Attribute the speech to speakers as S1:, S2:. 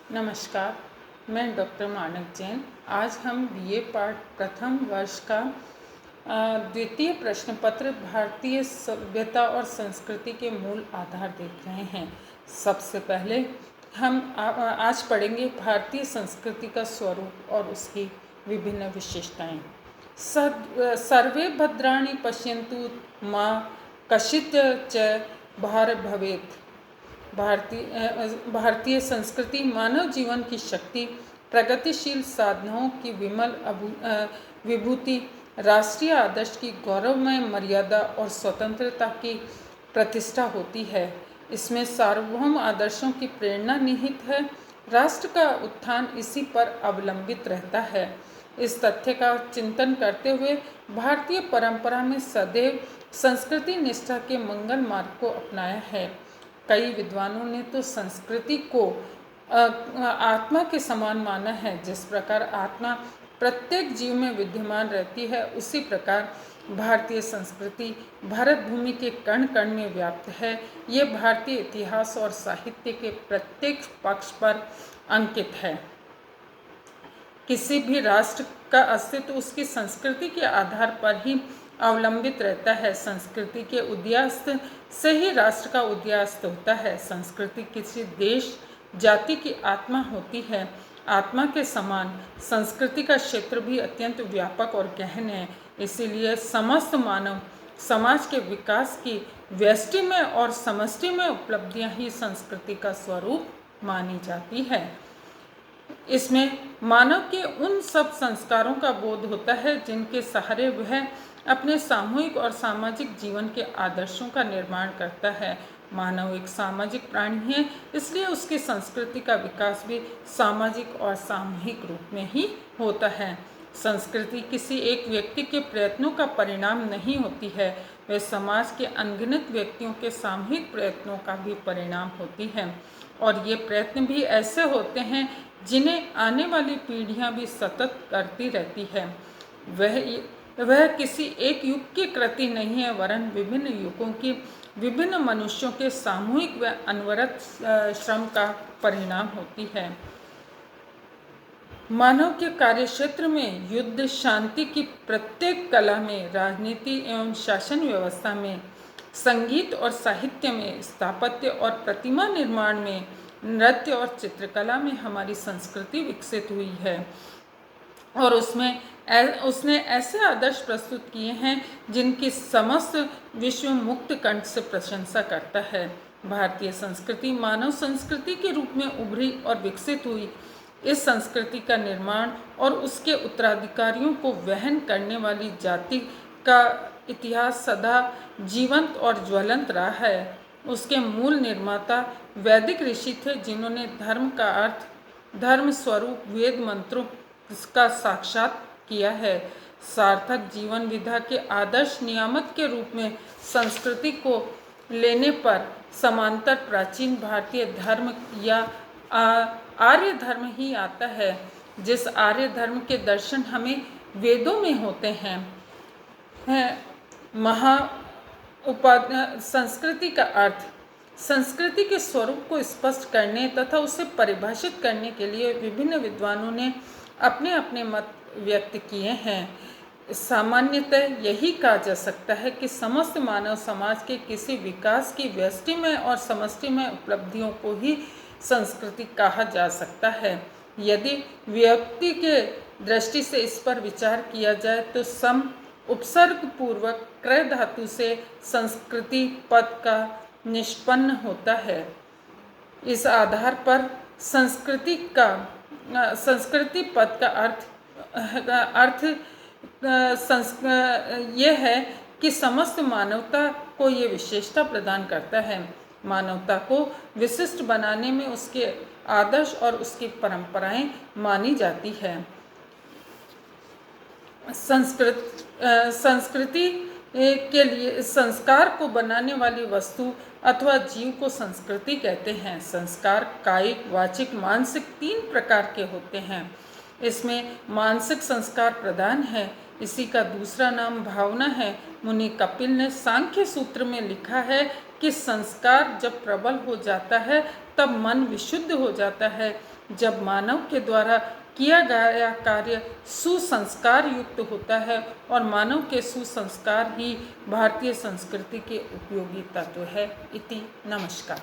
S1: नमस्कार, मैं डॉक्टर मानक जैन। आज हम बीए पार्ट प्रथम वर्ष का द्वितीय प्रश्न पत्र भारतीय सभ्यता और संस्कृति के मूल आधार देख रहे हैं। सबसे पहले हम आज पढ़ेंगे भारतीय संस्कृति का स्वरूप और उसकी विभिन्न विशेषताएं। सर्वे भद्राणि पश्यन्तु मा कश्चित् च भार भवेत्। भारतीय संस्कृति मानव जीवन की शक्ति, प्रगतिशील साधनाओं की विमल विभूति, राष्ट्रीय आदर्श की गौरवमय मर्यादा और स्वतंत्रता की प्रतिष्ठा होती है। इसमें सार्वभौम आदर्शों की प्रेरणा निहित है। राष्ट्र का उत्थान इसी पर अवलंबित रहता है। इस तथ्य का चिंतन करते हुए भारतीय परंपरा में सदैव संस्कृति निष्ठा के मंगल मार्ग को अपनाया है। कई विद्वानों ने तो संस्कृति को आत्मा के समान माना है। जिस प्रकार आत्मा प्रत्येक जीव में विद्यमान रहती है, उसी प्रकार भारतीय संस्कृति भारत भूमि के कण कण में व्याप्त है। ये भारतीय इतिहास और साहित्य के प्रत्येक पक्ष पर अंकित है। किसी भी राष्ट्र का अस्तित्व उसकी संस्कृति के आधार पर ही अवलंबित रहता है। संस्कृति के उदयास्त से ही राष्ट्र का उदयास्त होता है। संस्कृति किसी देश जाति की आत्मा होती है। आत्मा के समान संस्कृति का क्षेत्र भी अत्यंत व्यापक और गहन है। इसीलिए समस्त मानव समाज के विकास की व्यष्टि में और समष्टि में उपलब्धियां ही संस्कृति का स्वरूप मानी जाती है। इसमें मानव के उन सब संस्कारों का बोध होता है जिनके सहारे वह अपने सामूहिक और सामाजिक जीवन के आदर्शों का निर्माण करता है। मानव एक सामाजिक प्राणी है, इसलिए उसकी संस्कृति का विकास भी सामाजिक और सामूहिक रूप में ही होता है। संस्कृति किसी एक व्यक्ति के प्रयत्नों का परिणाम नहीं होती है, वह समाज के अनगिनत व्यक्तियों के सामूहिक प्रयत्नों का भी परिणाम होती है। और ये प्रयत्न भी ऐसे होते हैं जिन्हें आने वाली पीढ़ियां भी सतत करती रहती है। वह किसी एक युग की कृति नहीं है, वरन विभिन्न युगों की विभिन्न मनुष्यों के सामूहिक व अनवरत श्रम का परिणाम होती है। मानव के कार्यक्षेत्र में युद्ध, शांति की प्रत्येक कला में, राजनीति एवं शासन व्यवस्था में, संगीत और साहित्य में, स्थापत्य और प्रतिमा निर्माण में, नृत्य और चित्रकला में हमारी संस्कृति विकसित हुई है। और उसने ऐसे आदर्श प्रस्तुत किए हैं जिनकी समस्त विश्व मुक्त कंठ से प्रशंसा करता है। भारतीय संस्कृति मानव संस्कृति के रूप में उभरी और विकसित हुई। इस संस्कृति का निर्माण और उसके उत्तराधिकारियों को वहन करने वाली जाति का इतिहास सदा जीवंत और ज्वलंत रहा है। उसके मूल निर्माता वैदिक ऋषि थे, जिन्होंने धर्म का अर्थ, धर्म स्वरूप, वेद मंत्रों का साक्षात किया है। सार्थक जीवन विधा के आदर्श नियामक के रूप में संस्कृति को लेने पर समांतर प्राचीन भारतीय धर्म या आर्य धर्म ही आता है। जिस आर्य धर्म के दर्शन हमें वेदों में होते हैं। संस्कृति का अर्थ, संस्कृति के स्वरूप को स्पष्ट करने तथा उसे परिभाषित करने के लिए विभिन्न विद्वानों ने अपने अपने मत व्यक्त किए हैं। सामान्यतः यही कहा जा सकता है कि समस्त मानव समाज के किसी विकास की व्यष्टि में और समष्टि में उपलब्धियों को ही संस्कृति कहा जा सकता है। यदि व्यक्ति के दृष्टि से इस पर विचार किया जाए तो सम उपसर्ग पूर्वक क्रय धातु से संस्कृति पद का निष्पन्न होता है। इस आधार पर संस्कृति पद का अर्थ यह है कि समस्त मानवता को ये विशेषता प्रदान करता है। मानवता को विशिष्ट बनाने में उसके आदर्श और उसकी परंपराएं मानी जाती है। संस्कृति के लिए संस्कार को बनाने वाली वस्तु अथवा जीव को संस्कृति कहते हैं। संस्कार कायिक, वाचिक, मानसिक 3 प्रकार के होते हैं। इसमें मानसिक संस्कार प्रधान है। इसी का दूसरा नाम भावना है। मुनि कपिल ने सांख्य सूत्र में लिखा है कि संस्कार जब प्रबल हो जाता है तब मन विशुद्ध हो जाता है। जब मानव के द्वारा किया गया कार्य सुसंस्कार युक्त होता है और मानव के सुसंस्कार ही भारतीय संस्कृति के उपयोगी तत्व है। इति नमस्कार।